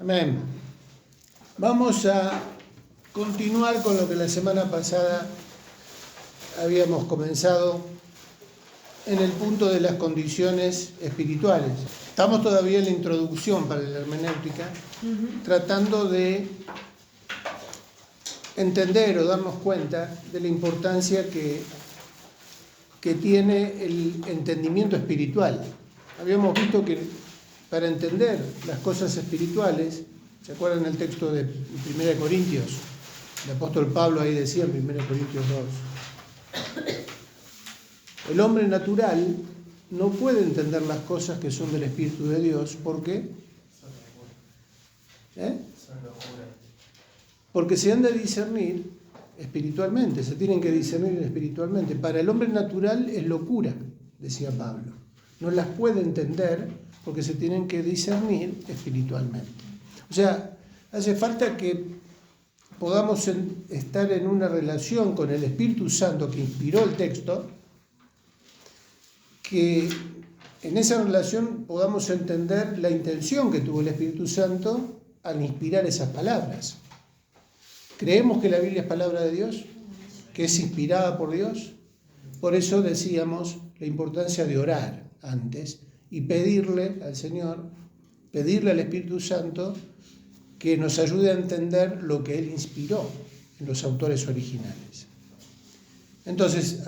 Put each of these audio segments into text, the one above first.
Amén. Vamos a continuar con lo que la semana pasada habíamos comenzado en el punto de las condiciones espirituales. Estamos todavía en la introducción para la hermenéutica, tratando de entender o darnos cuenta de la importancia que tiene el entendimiento espiritual. Habíamos visto que para entender las cosas espirituales, ¿se acuerdan el texto de 1 Corintios? El apóstol Pablo ahí decía en 1 Corintios 2. El hombre natural no puede entender las cosas que son del Espíritu de Dios. ¿Por qué? Porque se han de discernir espiritualmente, se tienen que discernir espiritualmente. Para el hombre natural es locura, decía Pablo. No las puede entender porque se tienen que discernir espiritualmente. O sea, hace falta que podamos estar en una relación con el Espíritu Santo que inspiró el texto, que en esa relación podamos entender la intención que tuvo el Espíritu Santo al inspirar esas palabras. ¿Creemos que la Biblia es palabra de Dios? ¿Que es inspirada por Dios? Por eso decíamos la importancia de orar antes y pedirle al Señor, pedirle al Espíritu Santo que nos ayude a entender lo que Él inspiró en los autores originales. Entonces,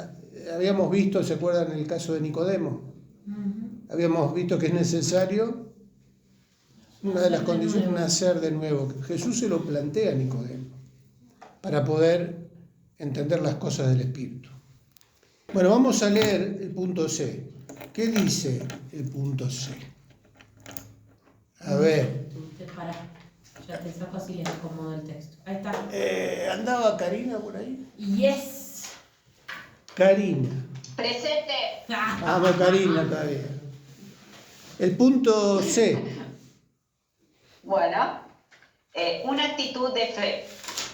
habíamos visto, ¿se acuerdan el caso de Nicodemo? Habíamos visto que es necesario, una de las condiciones, nacer de nuevo. Jesús se lo plantea a Nicodemo para poder entender las cosas del Espíritu. Bueno, vamos a leer el punto C. ¿Qué dice el punto C? A ver. Ya te saco así, les acomodo el texto. Ahí está. ¿Andaba Karina por ahí? Yes. Karina. Presente. Vamos, Karina, está bien. El punto C. Bueno, una actitud de fe.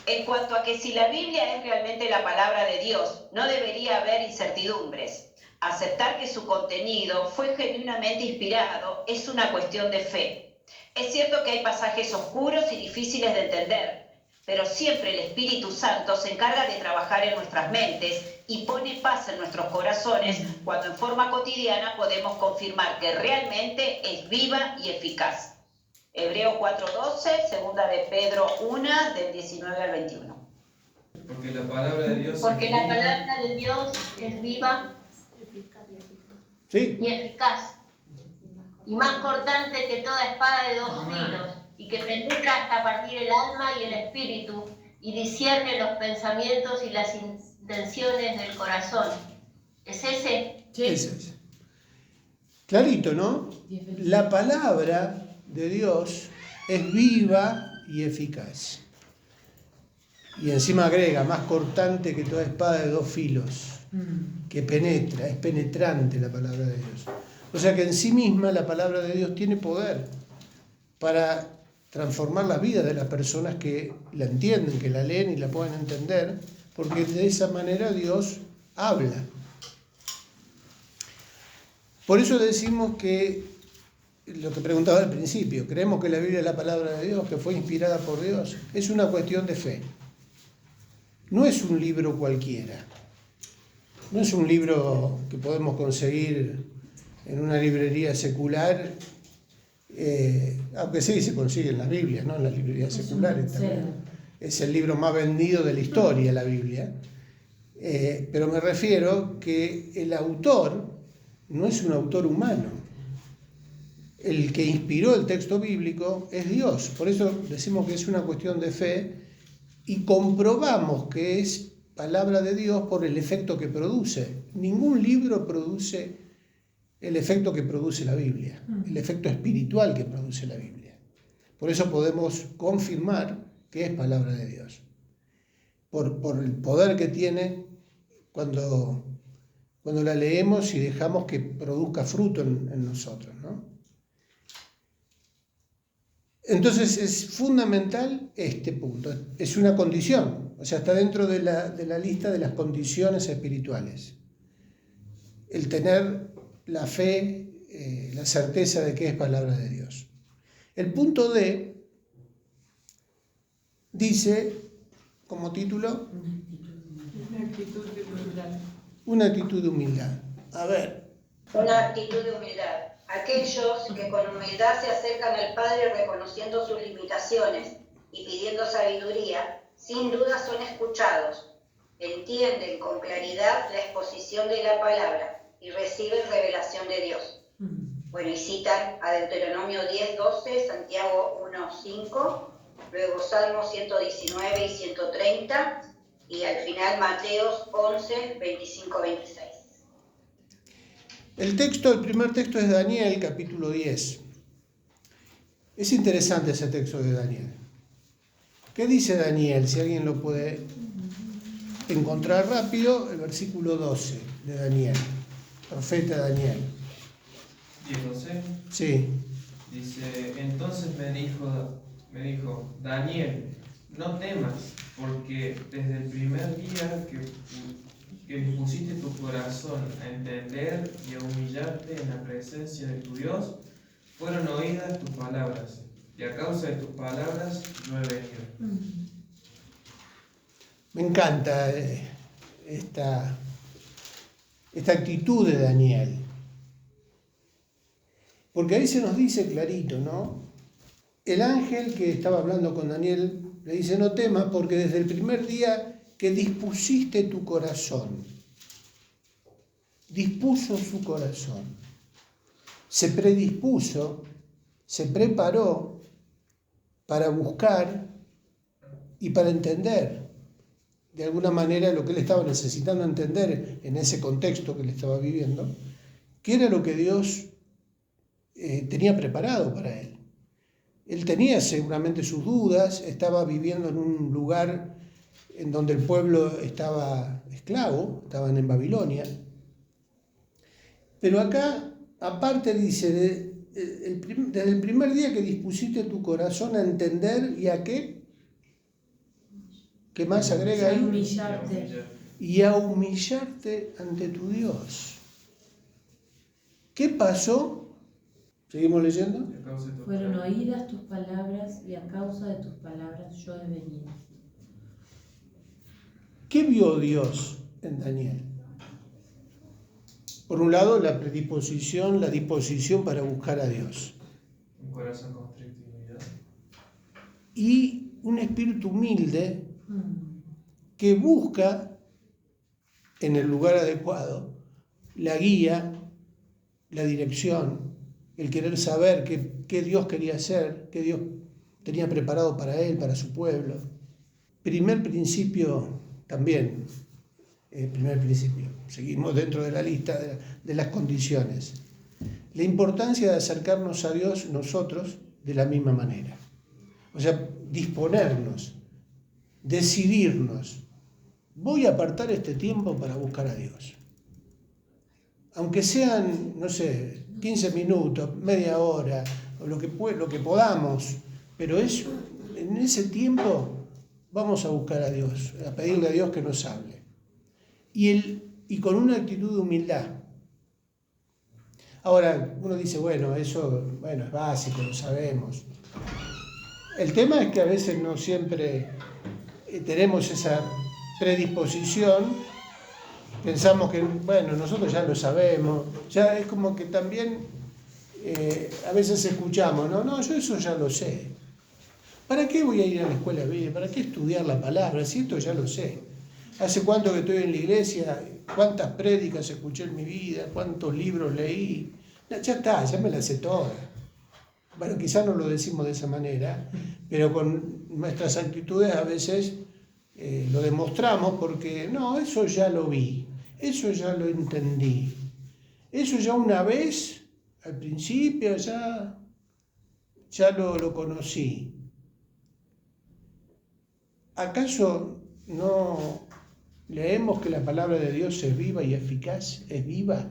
En cuanto a que si la Biblia es realmente la palabra de Dios, no debería haber incertidumbres. Aceptar que su contenido fue genuinamente inspirado es una cuestión de fe. Es cierto que hay pasajes oscuros y difíciles de entender, pero siempre el Espíritu Santo se encarga de trabajar en nuestras mentes y pone paz en nuestros corazones cuando en forma cotidiana podemos confirmar que realmente es viva y eficaz. Hebreo 4:12, segunda de Pedro 1, del 19 al 21. Porque la palabra de Dios Porque la palabra de Dios es viva ¿Sí? y eficaz, y más cortante que toda espada de dos filos, y que penetra hasta partir el alma y el espíritu, y discierne los pensamientos y las intenciones del corazón. ¿Es ese? Sí. Ese es. Clarito, ¿no? La palabra de Dios es viva y eficaz. Y encima agrega, más cortante que toda espada de dos filos, que penetra, es penetrante la palabra de Dios. O sea que en sí misma la palabra de Dios tiene poder para transformar la vida de las personas que la entienden, que la leen y la puedan entender, porque de esa manera Dios habla. Por eso decimos que, lo que preguntaba al principio, creemos que la Biblia es la palabra de Dios, que fue inspirada por Dios, es una cuestión de fe. No es un libro cualquiera. No es un libro que podemos conseguir en una librería secular, aunque sí se consigue en las Biblias, ¿no? En las librerías seculares también. Es el libro más vendido de la historia, la Biblia. Pero me refiero que el autor no es un autor humano. El que inspiró el texto bíblico es Dios. Por eso decimos que es una cuestión de fe y comprobamos que es palabra de Dios por el efecto que produce. Ningún libro produce el efecto que produce la Biblia, el efecto espiritual que produce la Biblia. Por eso podemos confirmar que es palabra de Dios. Por el poder que tiene cuando la leemos y dejamos que produzca fruto en nosotros, ¿no? Entonces es fundamental este punto, es una condición, o sea, está dentro de la lista de las condiciones espirituales. El tener la fe, la certeza de que es palabra de Dios. El punto D dice como título Una actitud de humildad. una actitud de humildad. A ver, Una actitud de humildad. Aquellos que con humildad se acercan al Padre reconociendo sus limitaciones y pidiendo sabiduría, sin duda son escuchados, entienden con claridad la exposición de la palabra y reciben revelación de Dios. Bueno, y citan a Deuteronomio 10:12, Santiago 1:5, luego Salmos 119 y 130, y al final Mateos 11, 25-26. el primer texto es Daniel, capítulo 10. Es interesante ese texto de Daniel. ¿Qué dice Daniel? Si alguien lo puede encontrar rápido, el versículo 12 de Daniel, profeta Daniel. 10:12. Sí, Dice, entonces me dijo, Daniel, no temas, porque desde el primer día que dispusiste tu corazón a entender y a humillarte en la presencia de tu Dios, fueron oídas tus palabras, y a causa de tus palabras yo he venido. me encanta esta actitud de Daniel. Porque ahí se nos dice clarito, ¿no? El ángel que estaba hablando con Daniel le dice, no temas, porque desde el primer día que dispusiste tu corazón, dispuso su corazón, se predispuso, se preparó para buscar y para entender de alguna manera lo que él estaba necesitando entender en ese contexto que él estaba viviendo, que era lo que Dios tenía preparado para él. Él tenía seguramente sus dudas, estaba viviendo en un lugar en donde el pueblo estaba esclavo, estaban en Babilonia. Pero acá, aparte dice, desde el primer día que dispusiste tu corazón a entender, ¿y a qué? ¿Qué más agrega ahí? Humillarte. Y a humillarte ante tu Dios. ¿Qué pasó? ¿Seguimos leyendo? Y a causa de tus Fueron palabras. oídas tus palabras y a causa de tus palabras yo he venido. ¿Qué vio Dios en Daniel? Por un lado, la predisposición, la disposición para buscar a Dios. Un corazón constricto y humillado. Y un espíritu humilde que busca en el lugar adecuado la guía, la dirección, el querer saber qué Dios quería hacer, qué Dios tenía preparado para él, para su pueblo. Primer principio también, seguimos dentro de la lista de las condiciones. La importancia de acercarnos a Dios nosotros de la misma manera. O sea, disponernos, decidirnos. Voy a apartar este tiempo para buscar a Dios. Aunque sean, 15 minutos, media hora, o lo que podamos, pero en ese tiempo vamos a buscar a Dios, a pedirle a Dios que nos hable. Y con una actitud de humildad. Ahora, uno dice, eso es básico, lo sabemos. El tema es que a veces no siempre tenemos esa predisposición. Pensamos que, nosotros ya lo sabemos, ya es como que también a veces escuchamos, no, yo eso ya lo sé. ¿Para qué voy a ir a la escuela bíblica? ¿Para qué estudiar la palabra? Si esto ya lo sé. ¿Hace cuánto que estoy en la iglesia? ¿Cuántas prédicas escuché en mi vida? ¿Cuántos libros leí? Ya está, ya me las sé todas. Bueno, quizás no lo decimos de esa manera, pero con nuestras actitudes a veces lo demostramos porque, no, eso ya lo vi. Eso ya lo entendí. Eso ya una vez, al principio, ya lo conocí. ¿Acaso no leemos que la palabra de Dios es viva y eficaz? ¿Es viva?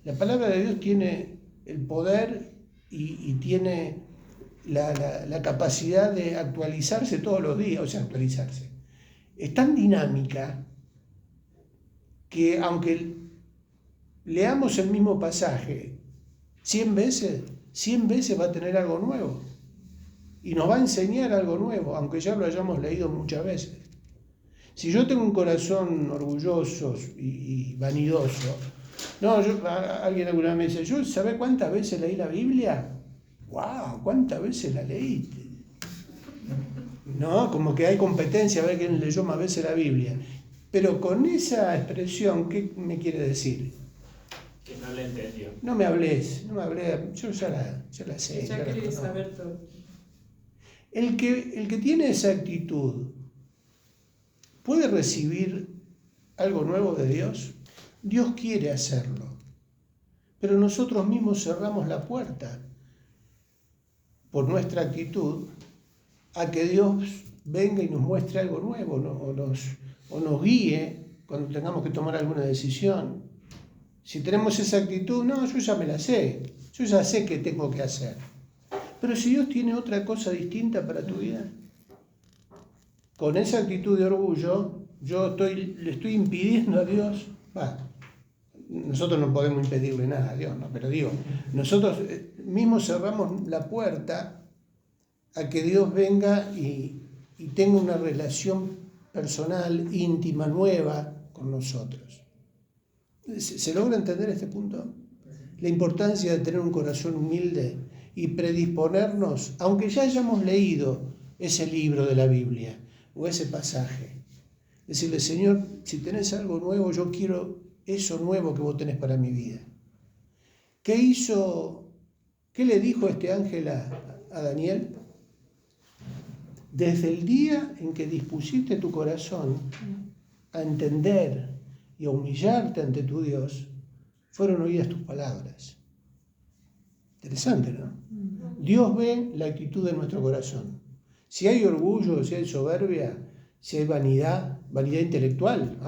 La palabra de Dios tiene el poder y tiene la capacidad de actualizarse todos los días, actualizarse. Es tan dinámica que aunque leamos el mismo pasaje 100 veces va a tener algo nuevo. y nos va a enseñar algo nuevo, aunque ya lo hayamos leído muchas veces. Si yo tengo un corazón orgulloso y vanidoso, no, alguien alguna vez me dice, ¿yo sabés cuántas veces leí la Biblia? ¡Wow! ¿Cuántas veces la leíste? No, como que hay competencia a ver quién leyó más veces la Biblia. Pero con esa expresión, ¿qué me quiere decir? Que no le entendió. No me hables, yo ya la sé. Ya querés saber todo. El que tiene esa actitud, ¿puede recibir algo nuevo de Dios? Dios quiere hacerlo, pero nosotros mismos cerramos la puerta por nuestra actitud a que Dios venga y nos muestre algo nuevo, ¿no? o nos guíe cuando tengamos que tomar alguna decisión. Si tenemos esa actitud, no, yo ya me la sé, yo ya sé qué tengo que hacer. Pero si Dios tiene otra cosa distinta para tu vida, con esa actitud de orgullo, le estoy impidiendo a Dios, nosotros no podemos impedirle nada a Dios, ¿no? Pero digo, nosotros mismos cerramos la puerta a que Dios venga y tenga una relación personal, íntima, nueva con nosotros. ¿Se logra entender este punto? La importancia de tener un corazón humilde y predisponernos, aunque ya hayamos leído ese libro de la Biblia o ese pasaje, decirle, Señor, si tenés algo nuevo, yo quiero eso nuevo que vos tenés para mi vida. ¿Qué le dijo este ángel a Daniel? Desde el día en que dispusiste tu corazón a entender y a humillarte ante tu Dios, fueron oídas tus palabras. Interesante, ¿no? Dios ve la actitud de nuestro corazón. Si hay orgullo, si hay soberbia, si hay vanidad intelectual,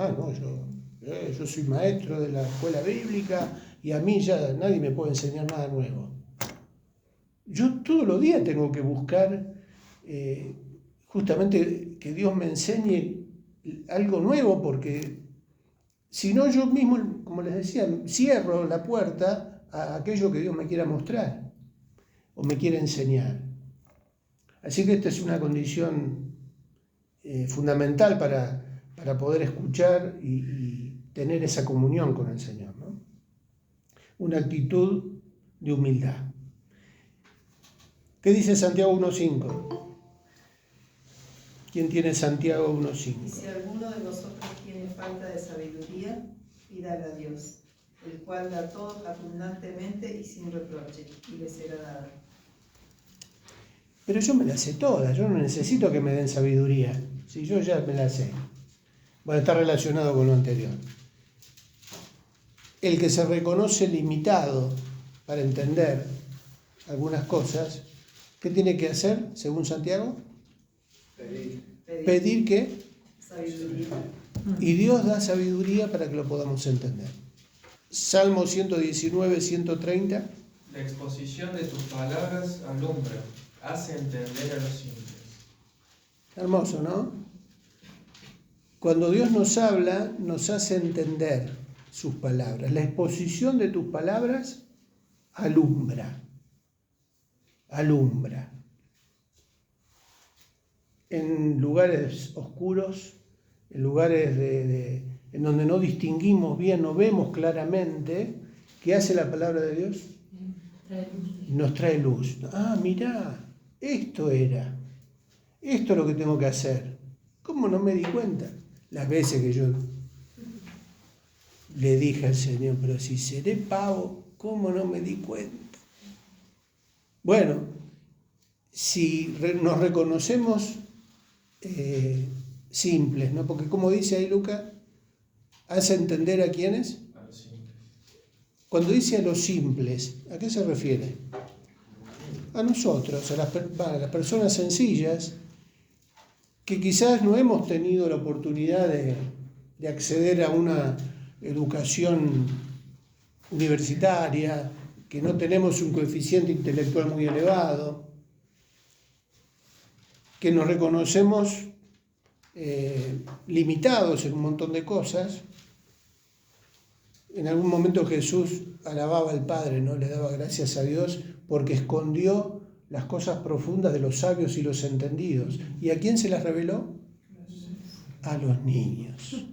yo soy maestro de la escuela bíblica y a mí ya nadie me puede enseñar nada nuevo. Yo todos los días tengo que buscar justamente que Dios me enseñe algo nuevo, porque si no, yo mismo, como les decía, cierro la puerta a aquello que Dios me quiera mostrar o me quiere enseñar. Así que esta es una condición fundamental para poder escuchar y tener esa comunión con el Señor, ¿no? Una actitud de humildad. ¿Qué dice Santiago 1.5? ¿Quién tiene Santiago 1.5? Y si alguno de vosotros tiene falta de sabiduría, pídala a Dios, el cual da todo abundantemente y sin reproche, y le será dada. Pero yo me la sé toda, yo no necesito que me den sabiduría, si yo ya me la sé. Bueno, está relacionado con lo anterior. El que se reconoce limitado para entender algunas cosas, ¿qué tiene que hacer, según Santiago? Pedir ¿qué? Sabiduría. Y Dios da sabiduría para que lo podamos entender. Salmo 119, 130. La exposición de tus palabras alumbra, hace entender a los simples. Hermoso, ¿no? Cuando Dios nos habla, nos hace entender sus palabras. La exposición de tus palabras alumbra. En lugares oscuros, en lugares en donde no distinguimos bien, no vemos claramente, ¿qué hace la palabra de Dios? Nos trae luz. Mirá, esto es lo que tengo que hacer. ¿Cómo no me di cuenta? Las veces que yo le dije al Señor, pero si seré pavo, ¿cómo no me di cuenta? Bueno, si nos reconocemos simples, ¿no? Porque como dice ahí Lucas, hace entender a quiénes. A los simples. Cuando dice a los simples, ¿a qué se refiere? A nosotros, a las personas sencillas, que quizás no hemos tenido la oportunidad de acceder a una educación universitaria, que no tenemos un coeficiente intelectual muy elevado, que nos reconocemos limitados en un montón de cosas. En algún momento Jesús alababa al Padre, ¿no? Le daba gracias a Dios porque escondió las cosas profundas de los sabios y los entendidos. ¿Y a quién se las reveló? A los niños.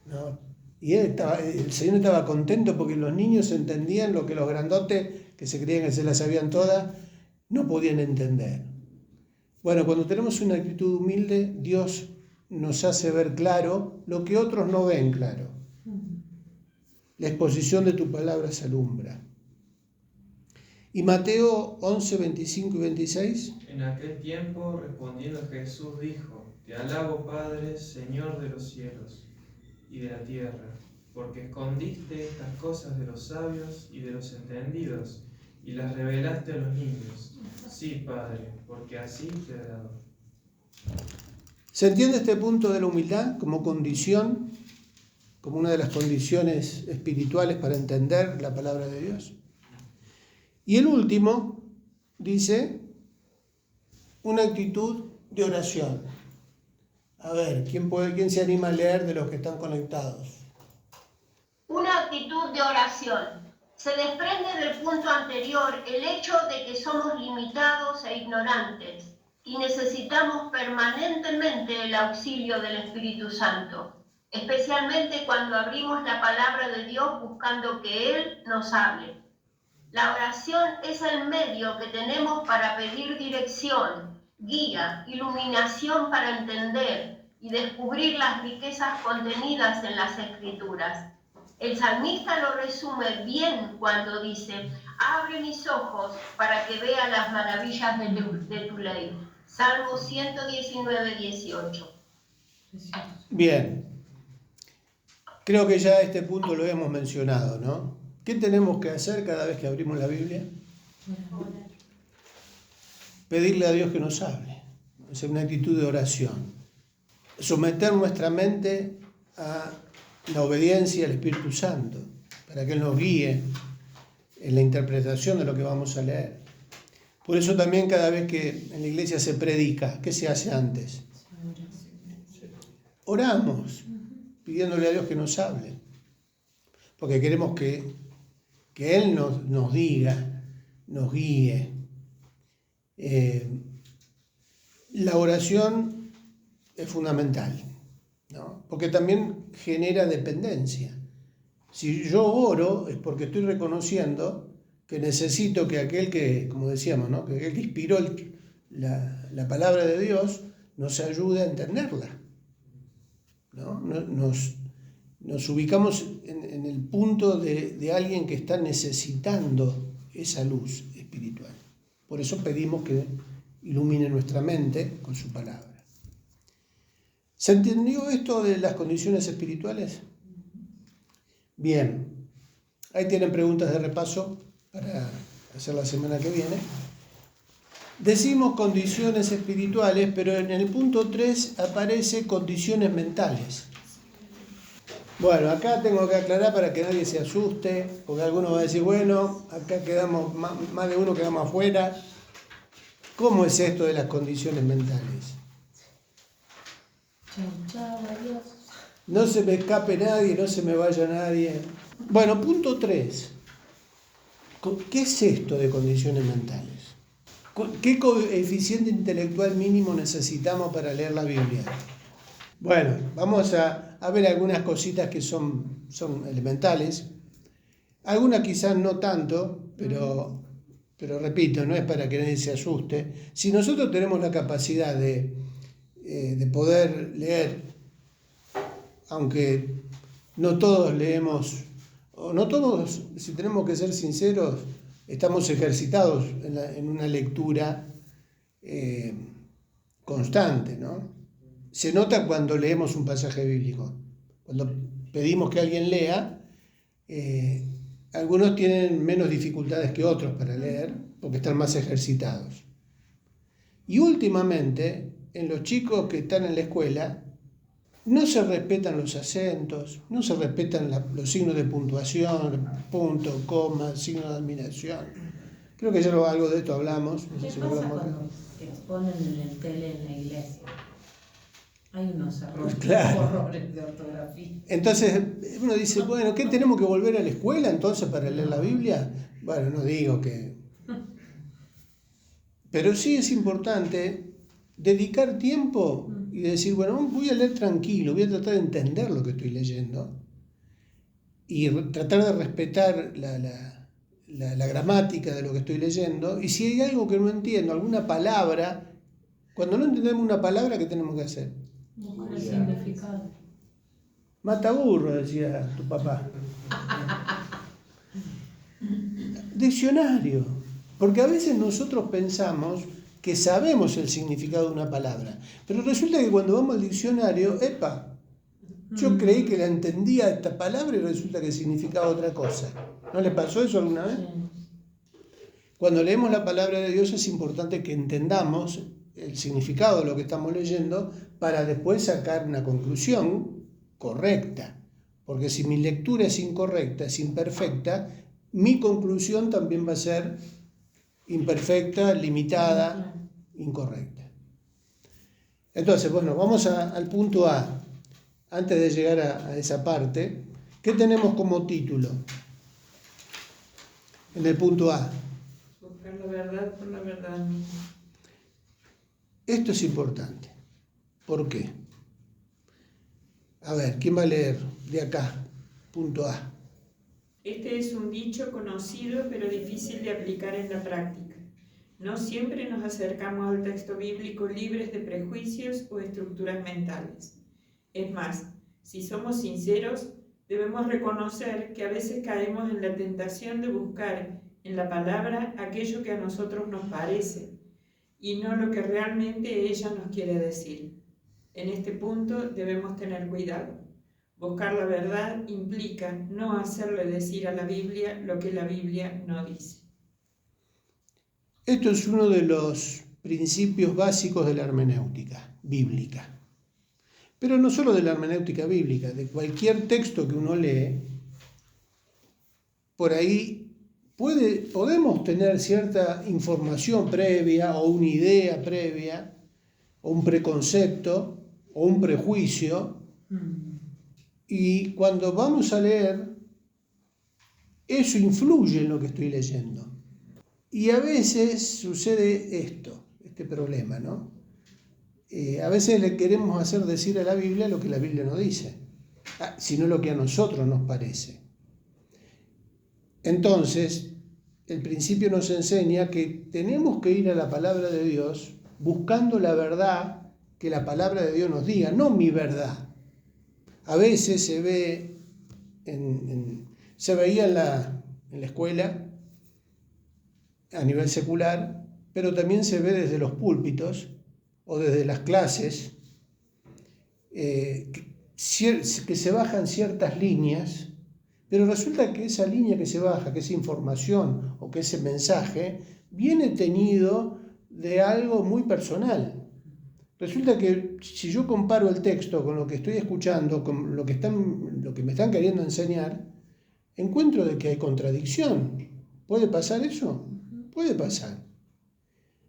¿No? Y el Señor estaba contento porque los niños entendían lo que los grandotes, que se creían que se las sabían todas, no podían entender. Bueno, cuando tenemos una actitud humilde, Dios nos hace ver claro lo que otros no ven claro. La exposición de tu palabra se alumbra. Y Mateo 11, 25 y 26. En aquel tiempo, respondiendo Jesús, dijo: Te alabo, Padre, Señor de los cielos y de la tierra, porque escondiste estas cosas de los sabios y de los entendidos, y las revelaste a los niños. Sí, Padre, porque así te he dado. ¿Se entiende este punto de la humildad como condición, como una de las condiciones espirituales para entender la palabra de Dios? Y el último dice una actitud de oración. A ver, ¿quién se anima a leer de los que están conectados? Una actitud de oración. Se desprende del punto anterior el hecho de que somos limitados e ignorantes y necesitamos permanentemente el auxilio del Espíritu Santo, especialmente cuando abrimos la palabra de Dios buscando que Él nos hable. La oración es el medio que tenemos para pedir dirección, guía, iluminación para entender y descubrir las riquezas contenidas en las Escrituras. El salmista lo resume bien cuando dice: abre mis ojos para que vea las maravillas de tu ley. Salmo 119, 18. Bien. Creo que ya este punto lo hemos mencionado, ¿no? ¿Qué tenemos que hacer cada vez que abrimos la Biblia? Pedirle a Dios que nos hable. Es una actitud de oración. Someter nuestra mente a la obediencia al Espíritu Santo, para que Él nos guíe en la interpretación de lo que vamos a leer. Por eso también cada vez que en la iglesia se predica, ¿qué se hace antes? Oramos, pidiéndole a Dios que nos hable, porque queremos que Él nos diga, nos guíe. La oración es fundamental, ¿no? Porque también genera dependencia. Si yo oro es porque estoy reconociendo que necesito que aquel que, como decíamos, ¿no?, que aquel que inspiró la palabra de Dios nos ayude a entenderla, ¿no? Nos ubicamos en el punto de alguien que está necesitando esa luz espiritual. Por eso pedimos que ilumine nuestra mente con su palabra. ¿Se entendió esto de las condiciones espirituales? Bien, ahí tienen preguntas de repaso para hacer la semana que viene. Decimos condiciones espirituales, pero en el punto 3 aparece condiciones mentales. Bueno, acá tengo que aclarar para que nadie se asuste, porque alguno va a decir, bueno, acá quedamos, más de uno quedamos afuera. ¿Cómo es esto de las condiciones mentales? Chau, adiós. No se me escape nadie, no se me vaya nadie. Bueno, punto 3. ¿Qué es esto de condiciones mentales? ¿Qué coeficiente intelectual mínimo necesitamos para leer la Biblia? Bueno, vamos a ver algunas cositas que son elementales. Algunas quizás no tanto, pero repito, no es para que nadie se asuste. Si nosotros tenemos la capacidad de poder leer, aunque no todos leemos, o no todos, si tenemos que ser sinceros, estamos ejercitados en una lectura constante, ¿no? Se nota cuando leemos un pasaje bíblico. Cuando pedimos que alguien lea, algunos tienen menos dificultades que otros para leer, porque están más ejercitados. Y últimamente, en los chicos que están en la escuela, no se respetan los acentos, no se respetan los signos de puntuación, punto, coma, signo de admiración. Creo que ya algo de esto hablamos. No sé ¿Qué si pasa hablamos acá. cuando exponen en el tele en la iglesia? Hay unos errores, Claro. horrores de ortografía. Entonces uno dice, bueno, ¿qué tenemos que volver a la escuela entonces para leer la Biblia? Bueno, no digo que Pero sí es importante dedicar tiempo y decir, bueno, voy a leer tranquilo, voy a tratar de entender lo que estoy leyendo y tratar de respetar la gramática de lo que estoy leyendo. Y si hay algo que no entiendo, alguna palabra, cuando no entendemos una palabra, ¿qué tenemos que hacer? Buscar el significado. Mata burro, decía tu papá. Diccionario. Porque a veces nosotros pensamos que sabemos el significado de una palabra, pero resulta que cuando vamos al diccionario, yo creí que la entendía esta palabra y resulta que significaba otra cosa. ¿No les pasó eso alguna vez? Cuando leemos la palabra de Dios es importante que entendamos el significado de lo que estamos leyendo para después sacar una conclusión correcta. Porque si mi lectura es incorrecta, es imperfecta, mi conclusión también va a ser imperfecta, limitada, incorrecta. Entonces, bueno, vamos al punto A. Antes de llegar a esa parte, ¿qué tenemos como título? En el punto A. Buscar la verdad por la verdad misma. Esto es importante. ¿Por qué? A ver, ¿quién va a leer de acá? Punto A. Este es un dicho conocido pero difícil de aplicar en la práctica. No siempre nos acercamos al texto bíblico libres de prejuicios o estructuras mentales. Es más, si somos sinceros, debemos reconocer que a veces caemos en la tentación de buscar en la palabra aquello que a nosotros nos parece y no lo que realmente ella nos quiere decir. En este punto debemos tener cuidado. Buscar la verdad implica no hacerle decir a la Biblia lo que la Biblia no dice. Esto es uno de los principios básicos de la hermenéutica bíblica. Pero no solo de la hermenéutica bíblica, de cualquier texto que uno lee, por ahí podemos tener cierta información previa o una idea previa o un preconcepto o un prejuicio, y cuando vamos a leer, eso influye en lo que estoy leyendo. Y a veces sucede este problema, ¿no? A veces le queremos hacer decir a la Biblia lo que la Biblia no dice, sino lo que a nosotros nos parece. Entonces, el principio nos enseña que tenemos que ir a la palabra de Dios buscando la verdad que la palabra de Dios nos diga, no mi verdad. A veces se ve se veía en la escuela a nivel secular, pero también se ve desde los púlpitos o desde las clases, que se bajan ciertas líneas, pero resulta que esa línea que se baja, que esa información o que ese mensaje, viene tenido de algo muy personal. Resulta que si yo comparo el texto con lo que estoy escuchando, con lo que me están queriendo enseñar, encuentro de que hay contradicción. ¿Puede pasar eso? Puede pasar.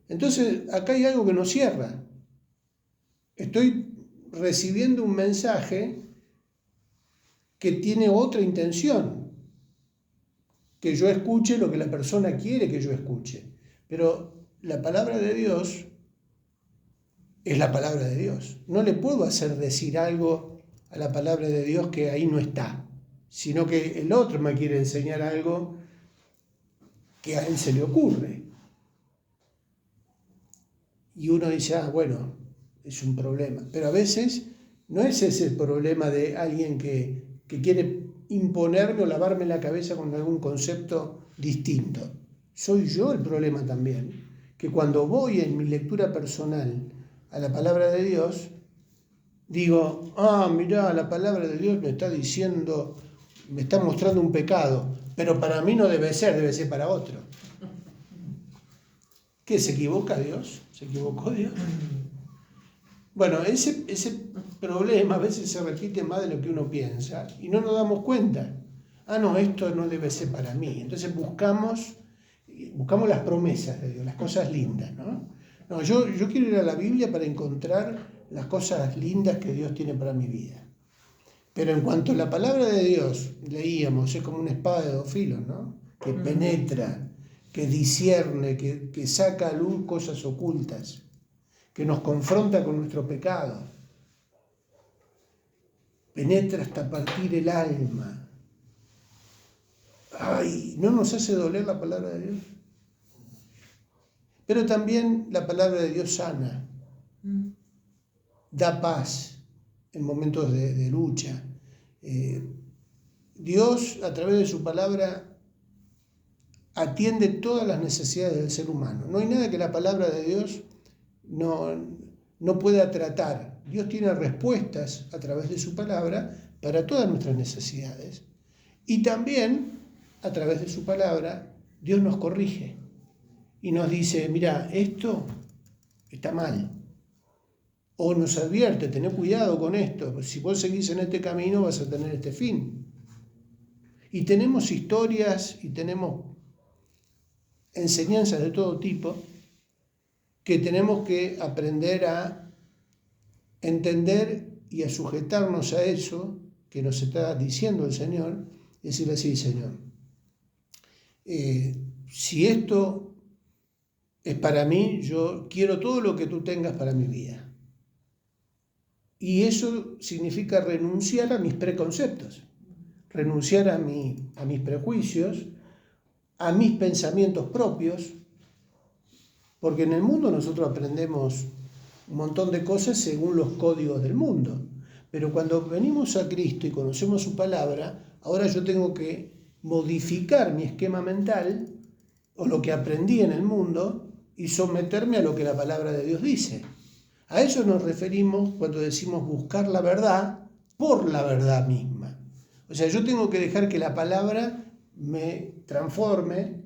Entonces, acá hay algo que no cierra. Estoy recibiendo un mensaje que tiene otra intención, que yo escuche lo que la persona quiere que yo escuche. Pero la palabra de Dios es la palabra de Dios. No le puedo hacer decir algo a la palabra de Dios que ahí no está, sino que el otro me quiere enseñar algo que a él se le ocurre. Y uno dice, bueno, es un problema. Pero a veces no es ese el problema de alguien que quiere imponerme o lavarme la cabeza con algún concepto distinto. Soy yo el problema también, que cuando voy en mi lectura personal a la palabra de Dios, digo, mirá, la palabra de Dios me está diciendo, me está mostrando un pecado, pero para mí no debe ser para otro. ¿Qué, se equivoca Dios? ¿Se equivocó Dios? Bueno, ese problema a veces se repite más de lo que uno piensa y no nos damos cuenta. No, esto no debe ser para mí. Entonces buscamos las promesas de Dios, las cosas lindas, ¿no? No, yo quiero ir a la Biblia para encontrar las cosas lindas que Dios tiene para mi vida. Pero en cuanto a la palabra de Dios, leíamos, es como una espada de dos filos, ¿no? Que penetra, que discierne, que saca a luz cosas ocultas, que nos confronta con nuestro pecado. Penetra hasta partir el alma. Ay, ¿no nos hace doler la palabra de Dios? Pero también la palabra de Dios sana, da paz en momentos de lucha. Dios, a través de su palabra, atiende todas las necesidades del ser humano. No hay nada que la palabra de Dios no pueda tratar. Dios tiene respuestas a través de su palabra para todas nuestras necesidades. Y también, a través de su palabra, Dios nos corrige y nos dice, mira, esto está mal. O nos advierte, tené cuidado con esto, si vos seguís en este camino vas a tener este fin. Y tenemos historias y tenemos enseñanzas de todo tipo que tenemos que aprender a entender y a sujetarnos a eso que nos está diciendo el Señor y decirle, sí, Señor, si esto es para mí, yo quiero todo lo que tú tengas para mi vida. Y eso significa renunciar a mis preconceptos, renunciar a mis prejuicios, a mis pensamientos propios, porque en el mundo nosotros aprendemos un montón de cosas según los códigos del mundo. Pero cuando venimos a Cristo y conocemos su palabra, ahora yo tengo que modificar mi esquema mental o lo que aprendí en el mundo y someterme a lo que la palabra de Dios dice. A eso nos referimos cuando decimos buscar la verdad por la verdad misma. O sea, yo tengo que dejar que la palabra me transforme,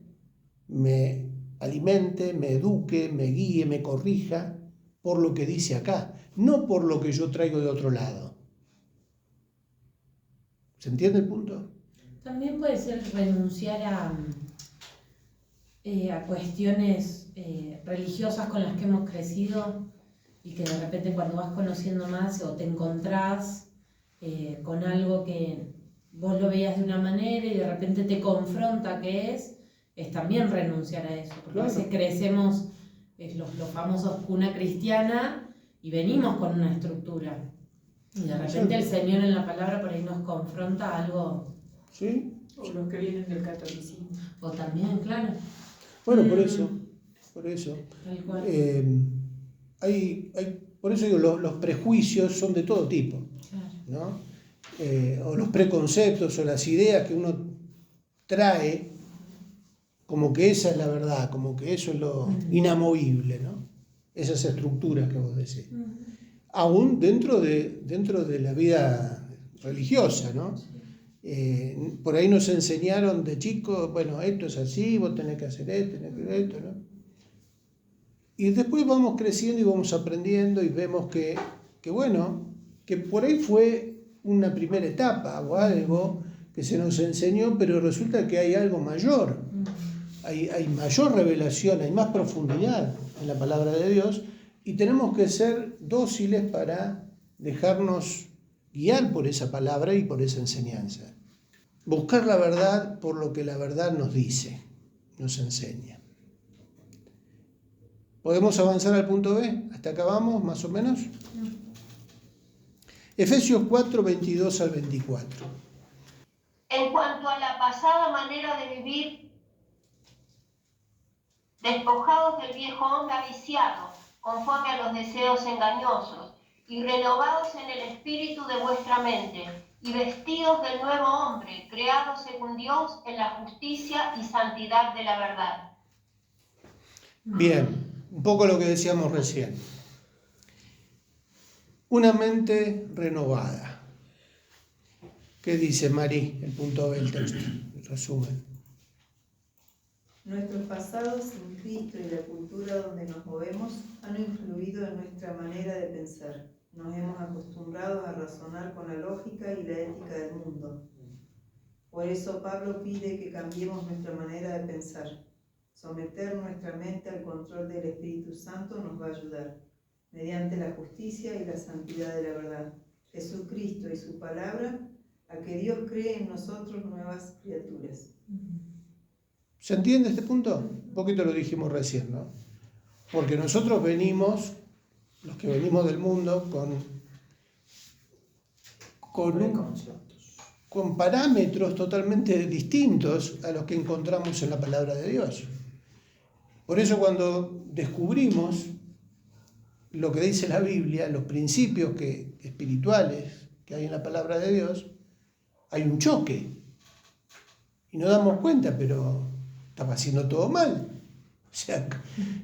me alimente, me eduque, me guíe, me corrija por lo que dice acá, no por lo que yo traigo de otro lado. ¿Se entiende el punto? También puede ser renunciar a cuestiones religiosas con las que hemos crecido y que de repente cuando vas conociendo más o te encontrás con algo que vos lo veías de una manera y de repente te confronta que es también renunciar a eso, porque Claro. a veces crecemos los famosos cuna cristiana y venimos con una estructura y de repente el Señor en la palabra por ahí nos confronta a algo. ¿Sí? O los que vienen del catolicismo. O también, claro. Bueno, por eso. Tal cual. Por eso digo, los prejuicios son de todo tipo, Claro. ¿no? O los preconceptos o las ideas que uno trae como que esa es la verdad, como que eso es lo inamovible, ¿no? Esas estructuras que vos decís. Aún dentro de la vida religiosa, ¿no? Por ahí nos enseñaron de chicos, bueno, esto es así, vos tenés que hacer esto, tenés que hacer esto, ¿no? Y después vamos creciendo y vamos aprendiendo y vemos que por ahí fue una primera etapa o algo que se nos enseñó, pero resulta que hay algo mayor. Hay mayor revelación, hay más profundidad en la palabra de Dios y tenemos que ser dóciles para dejarnos guiar por esa palabra y por esa enseñanza. Buscar la verdad por lo que la verdad nos dice, nos enseña. ¿Podemos avanzar al punto B? ¿Hasta acá vamos, más o menos? Efesios 4, 22 al 24. En cuanto a la pasada manera de vivir, despojados del viejo hombre aviciado, conforme a los deseos engañosos, y renovados en el espíritu de vuestra mente, y vestidos del nuevo hombre, creado según Dios en la justicia y santidad de la verdad. Bien, un poco lo que decíamos recién. Una mente renovada. ¿Qué dice Mari, el punto B del texto? El resumen. Nuestros pasados sin Cristo y la cultura donde nos movemos han influido en nuestra manera de pensar. Nos hemos acostumbrado a razonar con la lógica y la ética del mundo. Por eso Pablo pide que cambiemos nuestra manera de pensar. Someter nuestra mente al control del Espíritu Santo nos va a ayudar, mediante la justicia y la santidad de la verdad. Jesucristo y su palabra, a que Dios cree en nosotros nuevas criaturas. ¿Se entiende este punto? Un poquito lo dijimos recién, ¿no? Porque nosotros venimos, los que venimos del mundo, con parámetros totalmente distintos a los que encontramos en la palabra de Dios. Por eso cuando descubrimos lo que dice la Biblia, los principios espirituales que hay en la palabra de Dios, hay un choque. Y nos damos cuenta, pero estaba haciendo todo mal. O sea,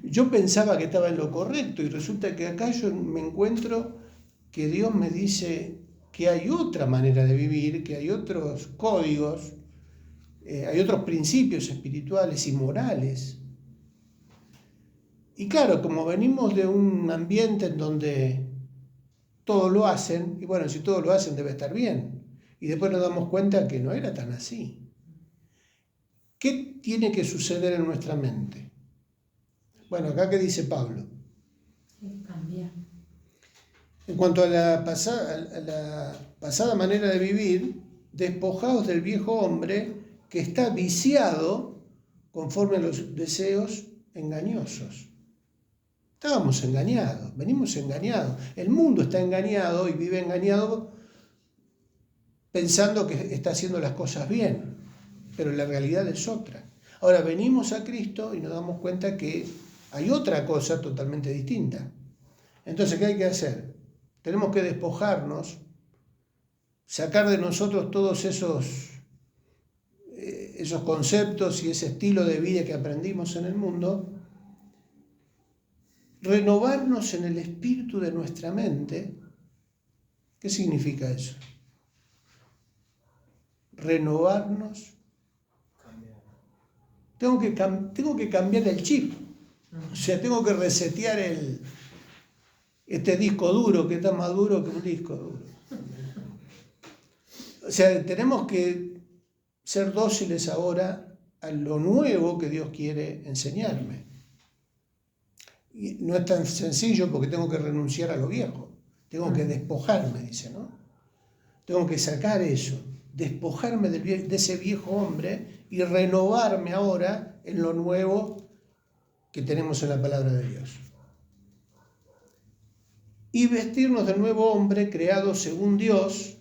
yo pensaba que estaba en lo correcto y resulta que acá yo me encuentro que Dios me dice que hay otra manera de vivir, que hay otros códigos, hay otros principios espirituales y morales. Y claro, como venimos de un ambiente en donde todo lo hacen, y bueno, si todo lo hacen debe estar bien, y después nos damos cuenta que no era tan así. ¿Qué tiene que suceder en nuestra mente? Bueno, acá ¿qué dice Pablo? Cambiar. En cuanto a la pasada manera de vivir, despojaos del viejo hombre que está viciado conforme a los deseos engañosos. Estábamos engañados, venimos engañados. El mundo está engañado y vive engañado pensando que está haciendo las cosas bien, pero la realidad es otra. Ahora venimos a Cristo y nos damos cuenta que hay otra cosa totalmente distinta. Entonces, ¿qué hay que hacer? Tenemos que despojarnos, sacar de nosotros todos esos conceptos y ese estilo de vida que aprendimos en el mundo, renovarnos en el espíritu de nuestra mente. ¿Qué significa eso? Renovarnos. Tengo que cambiar el chip. O sea, tengo que resetear este disco duro que está más duro que un disco duro. O sea, tenemos que ser dóciles ahora a lo nuevo que Dios quiere enseñarme. Y no es tan sencillo porque tengo que renunciar a lo viejo. Tengo que despojarme, dice, ¿no? Tengo que sacar eso, despojarme de ese viejo hombre y renovarme ahora en lo nuevo que tenemos en la palabra de Dios. Y vestirnos del nuevo hombre creado según Dios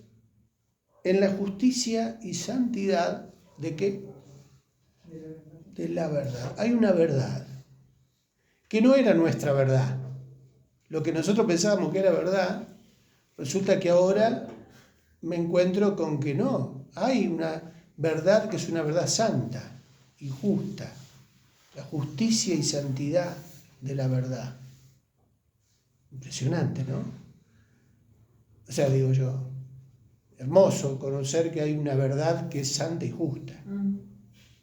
en la justicia y santidad ¿de qué? De la verdad. Hay una verdad que no era nuestra verdad. Lo que nosotros pensábamos que era verdad, resulta que ahora me encuentro con que no. Hay una verdad que es una verdad santa y justa. La justicia y santidad de la verdad. Impresionante, ¿no? O sea, digo yo, hermoso conocer que hay una verdad que es santa y justa.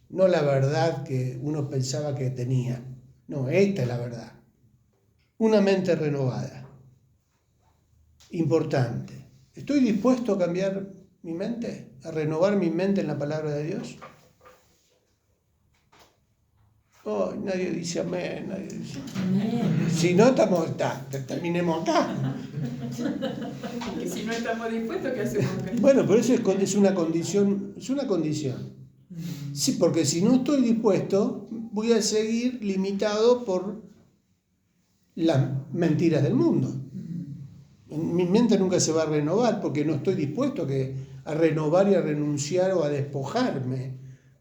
No la verdad que uno pensaba que tenía. No, esta es la verdad. Una mente renovada. Importante. ¿Estoy dispuesto a cambiar mi mente? ¿A renovar mi mente en la palabra de Dios? Oh, nadie dice amén, nadie dice amén. Si no terminemos acá. Y si no estamos dispuestos, ¿qué hacemos acá? Bueno, pero eso es una condición, Sí, porque si no estoy dispuesto, voy a seguir limitado por las mentiras del mundo. Mi mente nunca se va a renovar porque no estoy dispuesto a renovar y a renunciar o a despojarme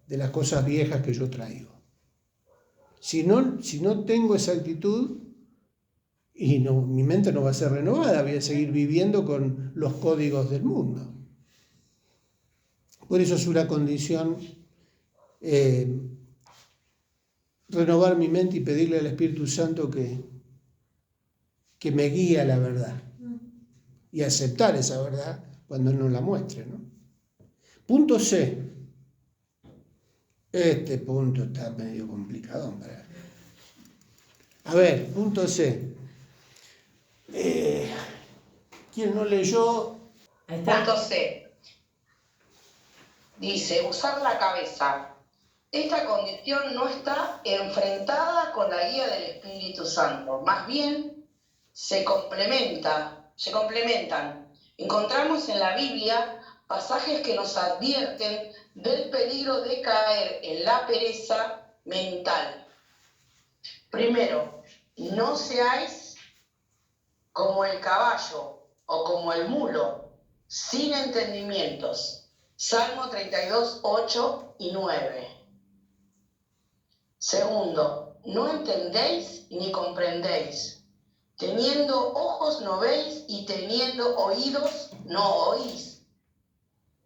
de las cosas viejas que yo traigo. Si no tengo esa actitud, mi mente no va a ser renovada, voy a seguir viviendo con los códigos del mundo. Por eso es una condición renovar mi mente y pedirle al Espíritu Santo que me guíe a la verdad y aceptar esa verdad cuando Él nos la muestre, ¿no? Punto C. Este punto está medio complicado. A ver, punto C. ¿Quién no leyó? Ahí está. Punto C. Dice, usar la cabeza. Esta condición no está enfrentada con la guía del Espíritu Santo. Más bien, se complementan. Encontramos en la Biblia pasajes que nos advierten del peligro de caer en la pereza mental. Primero, no seáis como el caballo o como el mulo, sin entendimientos. Salmo 32, 8 y 9. Segundo, no entendéis ni comprendéis. Teniendo ojos no veis y teniendo oídos no oís.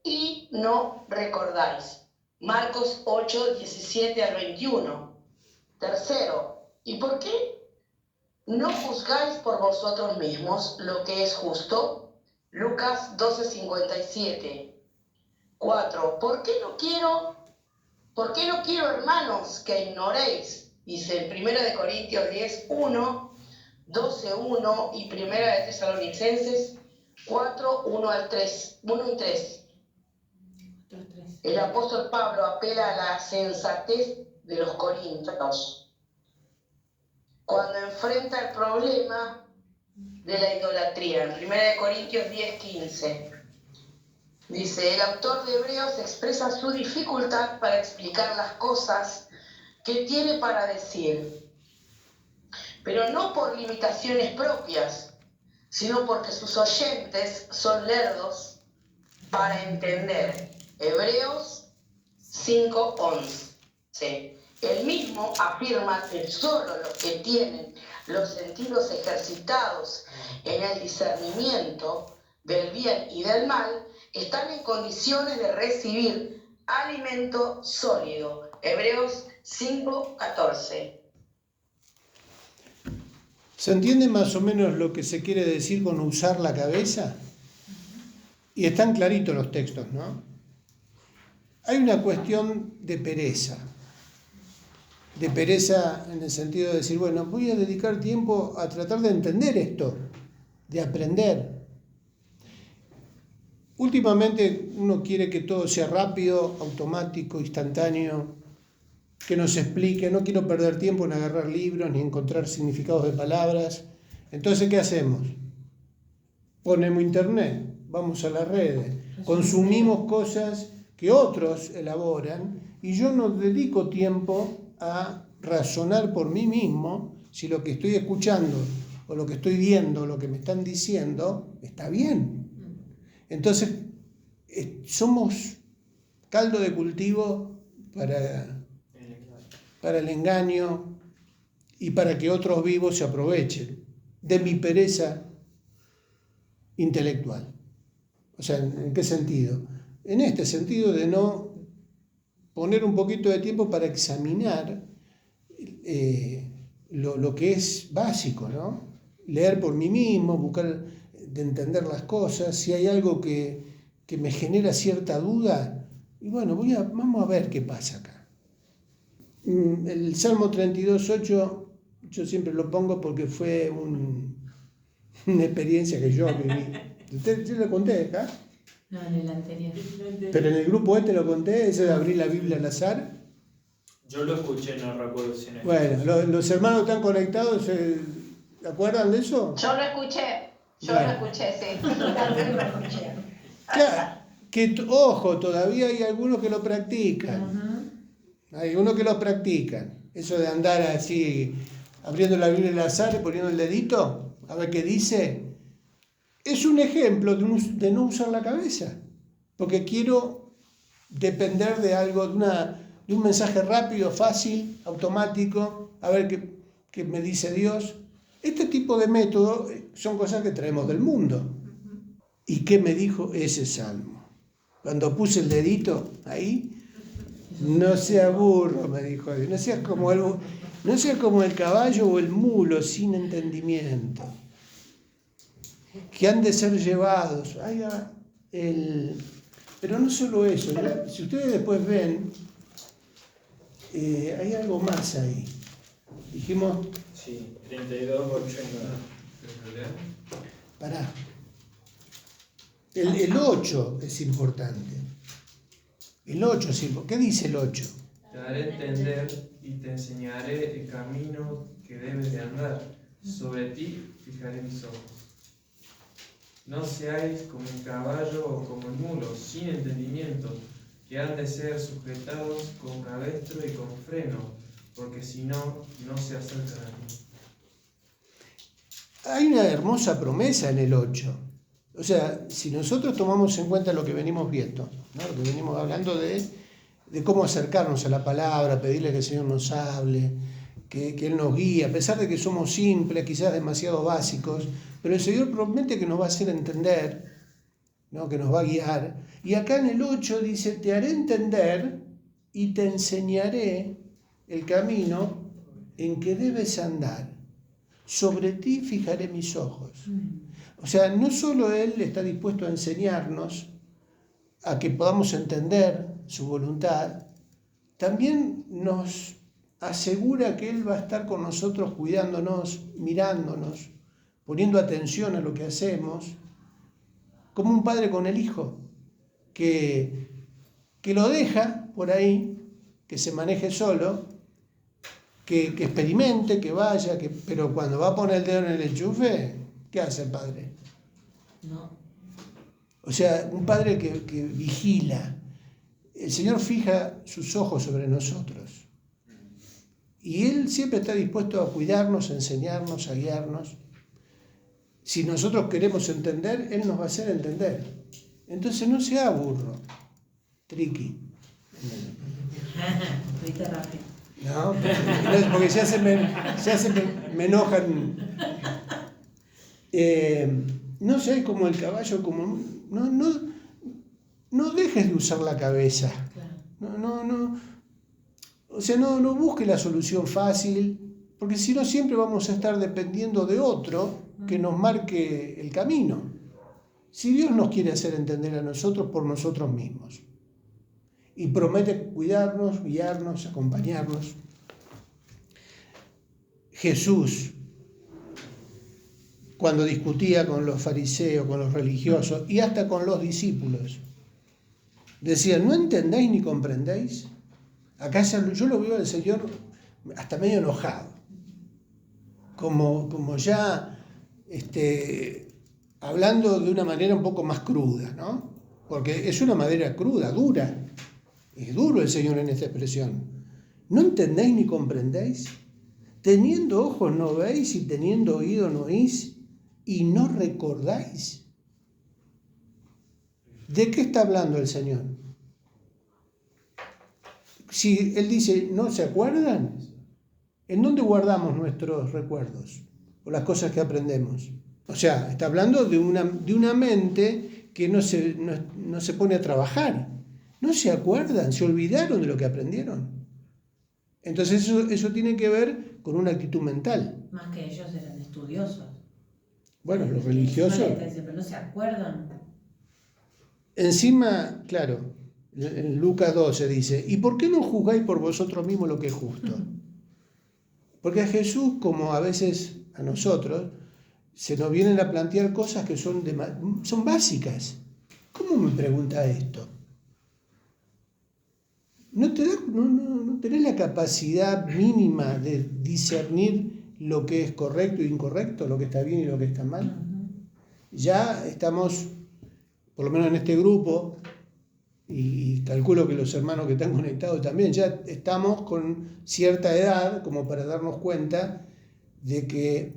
Y no recordáis. Marcos 8, 17 al 21. Tercero, ¿y por qué no juzgáis por vosotros mismos lo que es justo? Lucas 12, 57. 4. ¿Por qué no quiero, hermanos, que ignoréis? Dice en 1 Corintios 10, 1, 12, 1 y 1 Tesalonicenses 4, 1 y 3. El apóstol Pablo apela a la sensatez de los corintios cuando enfrenta el problema de la idolatría. En 1 Corintios 10, 15. Dice, el autor de Hebreos expresa su dificultad para explicar las cosas que tiene para decir, pero no por limitaciones propias, sino porque sus oyentes son lerdos para entender. Hebreos 5:11. Él mismo afirma que solo los que tienen los sentidos ejercitados en el discernimiento del bien y del mal están en condiciones de recibir alimento sólido. Hebreos 5:14. ¿Se entiende más o menos lo que se quiere decir con usar la cabeza? Y están claritos los textos, ¿no? Hay una cuestión de pereza en el sentido de decir, bueno, voy a dedicar tiempo a tratar de entender esto, de aprender. Últimamente uno quiere que todo sea rápido, automático, instantáneo, que nos explique, no quiero perder tiempo en agarrar libros ni encontrar significados de palabras. Entonces, ¿qué hacemos? Ponemos internet, vamos a las redes, consumimos cosas que otros elaboran y yo no dedico tiempo a razonar por mí mismo si lo que estoy escuchando o lo que estoy viendo, lo que me están diciendo, está bien. Entonces, somos caldo de cultivo para el engaño y para que otros vivos se aprovechen de mi pereza intelectual. O sea, ¿en qué sentido? En este sentido de no poner un poquito de tiempo para examinar lo que es básico, ¿no? Leer por mí mismo, buscar de entender las cosas, si hay algo que me genera cierta duda, y bueno, vamos a ver qué pasa acá. El Salmo 32:8 yo siempre lo pongo porque fue una experiencia que yo viví. ¿Yo lo conté acá? No, en el anterior. Pero en el grupo lo conté, ese de abrir la Biblia al azar. Yo lo escuché, no recuerdo si en el... Bueno, los hermanos están conectados, ¿se acuerdan de eso? Yo lo escuché, sí. Claro, ojo, todavía hay algunos que lo practican. Hay algunos que lo practican. Eso de andar así, abriendo la Biblia al azar y poniendo el dedito, a ver qué dice. Es un ejemplo de no usar la cabeza, porque quiero depender de algo, de un mensaje rápido, fácil, automático, a ver qué me dice Dios. Este tipo de métodos son cosas que traemos del mundo. ¿Y qué me dijo ese salmo? Cuando puse el dedito ahí, no sea burro, me dijo Dios, no seas como el caballo o el mulo sin entendimiento, que han de ser llevados. Pero no solo eso, ¿no? Si ustedes después ven, hay algo más ahí. Dijimos... Sí, 32, 8 y 9. Pará. El 8 es importante. El 8 es importante. ¿Qué dice el 8? Te haré entender y te enseñaré el camino que debes de andar. Sobre ti fijaré mis ojos. No seáis como el caballo o como el mulo, sin entendimiento, que han de ser sujetados con cabestro y con freno, porque si no, no se acercan a mí. Hay una hermosa promesa en el 8. O sea, si nosotros tomamos en cuenta lo que venimos viendo, ¿no? Lo que venimos hablando de cómo acercarnos a la palabra, pedirle que el Señor nos hable, que Él nos guíe, a pesar de que somos simples, quizás demasiado básicos, pero el Señor promete que nos va a hacer entender, ¿no? Que nos va a guiar. Y acá en el 8 dice, te haré entender y te enseñaré el camino en que debes andar. Sobre ti fijaré mis ojos. O sea, no solo Él está dispuesto a enseñarnos, a que podamos entender su voluntad, también nos asegura que Él va a estar con nosotros cuidándonos, mirándonos, poniendo atención a lo que hacemos, como un padre con el hijo, que lo deja por ahí, que se maneje solo, que experimente, que vaya, pero cuando va a poner el dedo en el enchufe, ¿qué hace el padre? No. O sea, un padre que vigila. El Señor fija sus ojos sobre nosotros. Y Él siempre está dispuesto a cuidarnos, a enseñarnos, a guiarnos. Si nosotros queremos entender, Él nos va a hacer entender. Entonces no sea burro, triqui. Fuiste rápido. No, porque ya se me enojan. No sé, como el caballo, como no dejes de usar la cabeza. No, o sea, no busque la solución fácil, porque si no siempre vamos a estar dependiendo de otro que nos marque el camino. Si Dios nos quiere hacer entender a nosotros por nosotros mismos. Y promete cuidarnos, guiarnos, acompañarnos. Jesús, cuando discutía con los fariseos, con los religiosos y hasta con los discípulos, decía, ¿no entendéis ni comprendéis? Acá yo lo veo al Señor hasta medio enojado, como ya hablando de una manera un poco más cruda, ¿no? Porque es una manera cruda, dura. Es duro el Señor en esta expresión. ¿No entendéis ni comprendéis? Teniendo ojos no veis y teniendo oído no oís y no recordáis. ¿De qué está hablando el Señor? Si Él dice, ¿no se acuerdan? ¿En dónde guardamos nuestros recuerdos o las cosas que aprendemos? O sea, está hablando de una mente que no se pone a trabajar. ¿No se acuerdan? ¿Se olvidaron de lo que aprendieron? Entonces eso tiene que ver con una actitud mental. Más que ellos eran estudiosos. Bueno, los religiosos... Pero no se acuerdan. Encima, claro, en Lucas 12 dice, ¿y por qué no juzgáis por vosotros mismos lo que es justo? Porque a Jesús, como a veces a nosotros, se nos vienen a plantear cosas que son básicas. ¿Cómo me pregunta esto? ¿No tenés la capacidad mínima de discernir lo que es correcto e incorrecto, lo que está bien y lo que está mal? Ya estamos, por lo menos en este grupo, y calculo que los hermanos que están conectados también, ya estamos con cierta edad como para darnos cuenta de que,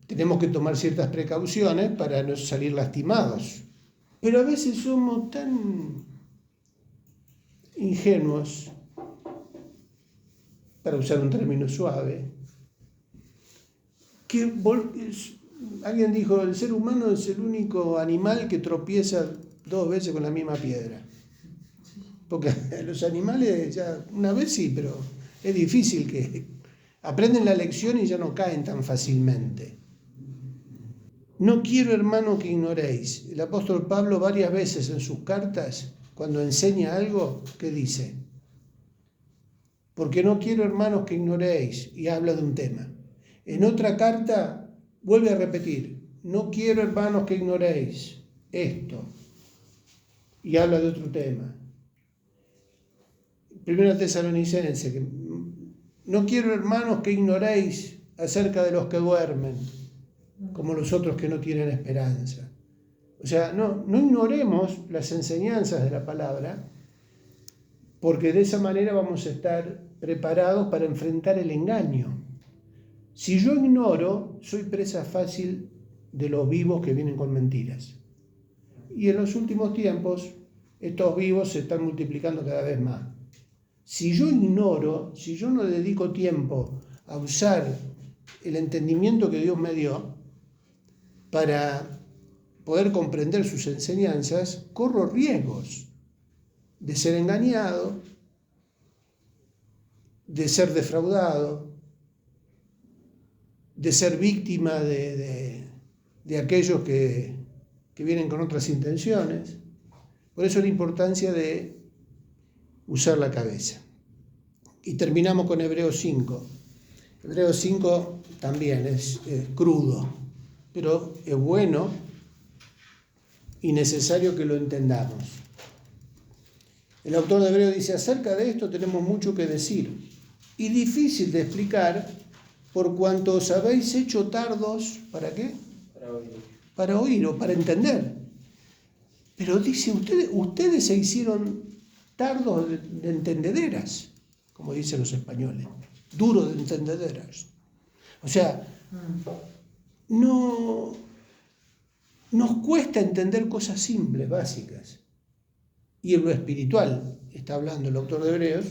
tenemos que tomar ciertas precauciones para no salir lastimados. Pero a veces somos tan ingenuos, para usar un término suave, que alguien dijo, el ser humano es el único animal que tropieza 2 veces con la misma piedra. Porque los animales ya una vez sí, pero es difícil que aprenden la lección y ya no caen tan fácilmente. No quiero, hermano, que ignoréis. El apóstol Pablo varias veces en sus cartas, cuando enseña algo, ¿qué dice? Porque no quiero, hermanos, que ignoréis, y habla de un tema. En otra carta vuelve a repetir, no quiero, hermanos, que ignoréis esto, y habla de otro tema. Primera Tesalonicense, que no quiero, hermanos, que ignoréis acerca de los que duermen, como los otros que no tienen esperanza. O sea, no ignoremos las enseñanzas de la palabra, porque de esa manera vamos a estar preparados para enfrentar el engaño. Si yo ignoro, soy presa fácil de los vivos que vienen con mentiras. Y en los últimos tiempos, estos vivos se están multiplicando cada vez más. Si yo ignoro, si yo no dedico tiempo a usar el entendimiento que Dios me dio para poder comprender sus enseñanzas, corro riesgos de ser engañado, de ser defraudado, de ser víctima de aquellos que vienen con otras intenciones. Por eso la importancia de usar la cabeza. Y terminamos con Hebreos 5. Hebreos 5 también es crudo, pero es bueno y necesario que lo entendamos. El autor de Hebreos dice: acerca de esto tenemos mucho que decir y difícil de explicar, por cuanto os habéis hecho tardos, ¿para qué? Para oír o para entender. Pero dice, ustedes se hicieron tardos de entendederas, como dicen los españoles, duros de entendederas. O sea, no nos cuesta entender cosas simples, básicas. Y en lo espiritual está hablando el autor de Hebreos,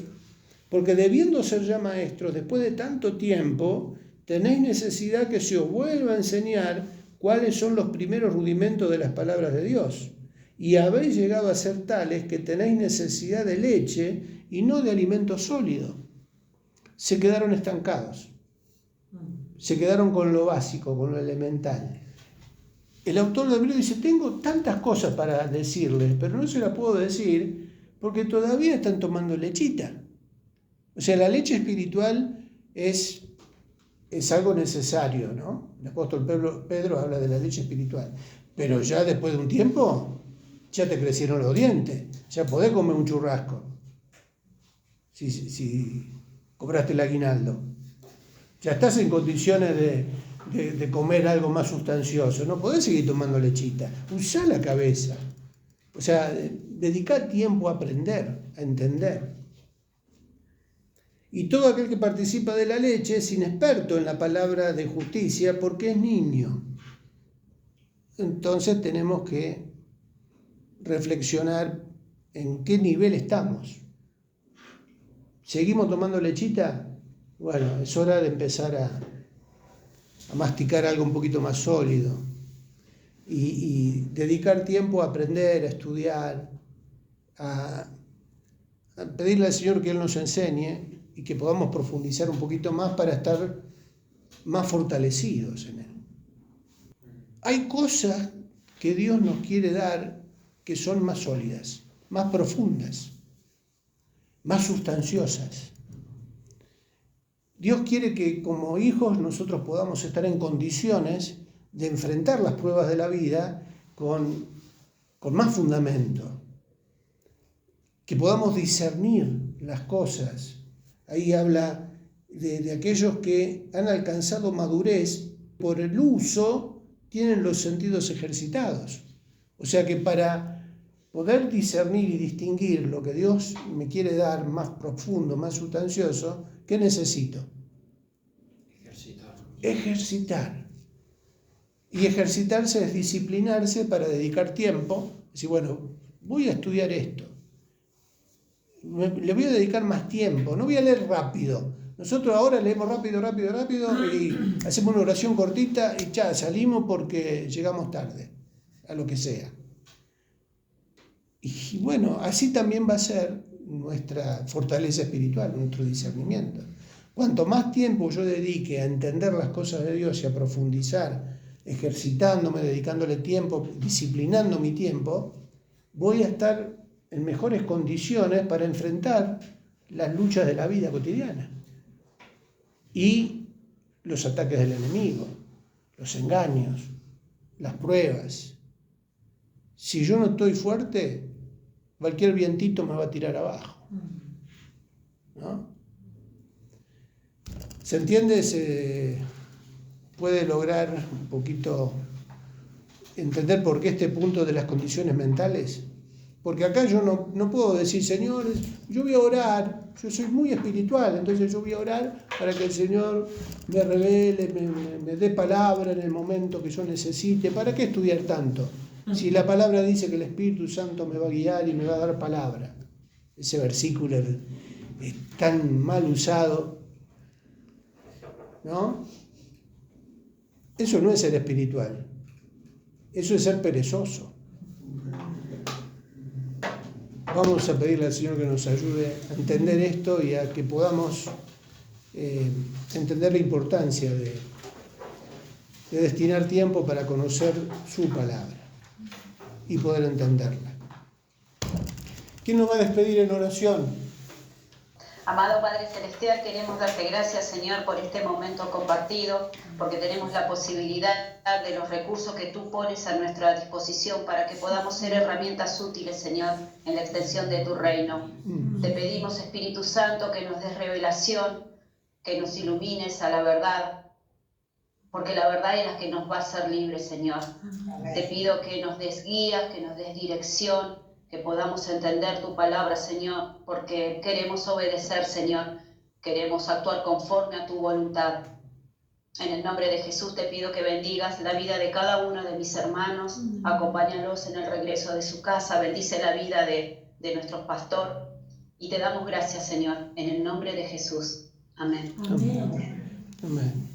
porque debiendo ser ya maestros, después de tanto tiempo, tenéis necesidad que se os vuelva a enseñar cuáles son los primeros rudimentos de las palabras de Dios. Y habéis llegado a ser tales que tenéis necesidad de leche y no de alimento sólido. Se quedaron estancados. Se quedaron con lo básico, con lo elemental. El autor de Hebreos dice, tengo tantas cosas para decirles, pero no se las puedo decir porque todavía están tomando lechita. O sea, la leche espiritual es algo necesario, ¿no? El apóstol Pedro habla de la leche espiritual. Pero ya después de un tiempo, ya te crecieron los dientes. Ya podés comer un churrasco. Si cobraste el aguinaldo. Ya estás en condiciones de comer algo más sustancioso. No podés seguir tomando lechita. Usá la cabeza. O sea, dedicá tiempo a aprender, a entender. Y todo aquel que participa de la leche es inexperto en la palabra de justicia porque es niño. Entonces tenemos que reflexionar en qué nivel estamos. ¿Seguimos tomando lechita? Bueno, es hora de empezar a masticar algo un poquito más sólido y dedicar tiempo a aprender, a estudiar, a pedirle al Señor que Él nos enseñe y que podamos profundizar un poquito más para estar más fortalecidos en Él. Hay cosas que Dios nos quiere dar que son más sólidas, más profundas, más sustanciosas. Dios quiere que como hijos nosotros podamos estar en condiciones de enfrentar las pruebas de la vida con más fundamento, que podamos discernir las cosas. Ahí habla de aquellos que han alcanzado madurez, por el uso tienen los sentidos ejercitados. O sea que para poder discernir y distinguir lo que Dios me quiere dar más profundo, más sustancioso, ¿qué necesito? Ejercitar. Y ejercitarse es disciplinarse para dedicar tiempo. Decir, bueno, voy a estudiar esto. Le voy a dedicar más tiempo. No voy a leer rápido. Nosotros ahora leemos rápido y hacemos una oración cortita y ya salimos porque llegamos tarde a lo que sea. Y bueno, así también va a ser nuestra fortaleza espiritual, nuestro discernimiento. Cuanto más tiempo yo dedique a entender las cosas de Dios y a profundizar, ejercitándome, dedicándole tiempo, disciplinando mi tiempo, voy a estar en mejores condiciones para enfrentar las luchas de la vida cotidiana y los ataques del enemigo, los engaños, las pruebas. Si yo no estoy fuerte, cualquier vientito me va a tirar abajo, ¿no? ¿Se entiende? Se puede lograr un poquito entender por qué este punto de las condiciones mentales. Porque acá yo no puedo decir, Señor, yo voy a orar, yo soy muy espiritual, entonces yo voy a orar para que el Señor me revele, me dé palabra en el momento que yo necesite. ¿Para qué estudiar tanto? Si la palabra dice que el Espíritu Santo me va a guiar y me va a dar palabra. Ese versículo es tan mal usado, ¿no? Eso no es ser espiritual, eso es ser perezoso. Vamos a pedirle al Señor que nos ayude a entender esto y a que podamos entender la importancia de destinar tiempo para conocer su palabra y poder entenderla. ¿Quién nos va a despedir en oración? Amado Padre Celestial, queremos darte gracias, Señor, por este momento compartido, porque tenemos la posibilidad de los recursos que tú pones a nuestra disposición para que podamos ser herramientas útiles, Señor, en la extensión de tu reino. Te pedimos, Espíritu Santo, que nos des revelación, que nos ilumines a la verdad, porque la verdad es la que nos va a hacer libres, Señor. Te pido que nos des guías, que nos des dirección, que podamos entender tu palabra, Señor, porque queremos obedecer, Señor, queremos actuar conforme a tu voluntad. En el nombre de Jesús te pido que bendigas la vida de cada uno de mis hermanos, acompáñalos en el regreso de su casa, bendice la vida de nuestro pastor y te damos gracias, Señor, en el nombre de Jesús. Amén. Amén. Amén.